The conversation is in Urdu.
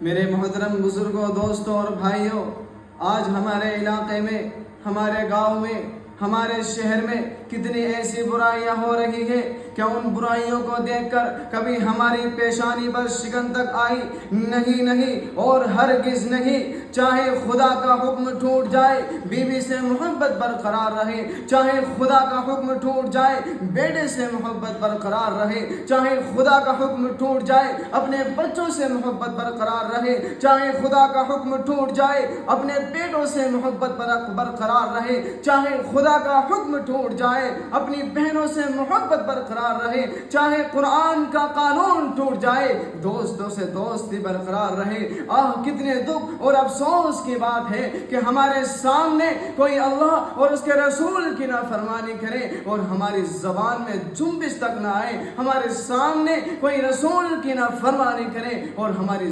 میرے محترم بزرگوں، دوستوں اور بھائیوں، آج ہمارے علاقے میں، ہمارے گاؤں میں، ہمارے شہر میں کتنی ایسی برائیاں ہو رہی ہیں کہ ان برائیوں کو دیکھ کر کبھی ہماری پیشانی پر شکن تک آئی نہیں اور ہرگز نہیں۔ چاہے خدا کا حکم ٹوٹ جائے بیوی سے محبت برقرار رہے، چاہے خدا کا حکم ٹوٹ جائے بیٹے سے محبت برقرار رہے، چاہے خدا کا حکم ٹوٹ جائے اپنے بچوں سے محبت برقرار رہے، چاہے خدا کا حکم ٹوٹ جائے اپنے بیٹوں سے محبت برقرار رہے، چاہے خدا کا حکم ٹوٹ جائے اپنی بہنوں سے محبت برقرار رہے، چاہے قرآن کا قانون ٹوٹ جائے دوستوں سے دوستی برقرار رہے۔ کتنے دکھ اور افسوس کی بات ہے کہ ہمارے سامنے کوئی اللہ اور اس کے رسول کی نافرمانی کرے اور ہماری زبان میں جنبش تک نہ آئے، ہمارے سامنے کوئی رسول کی نافرمانی کرے اور ہماری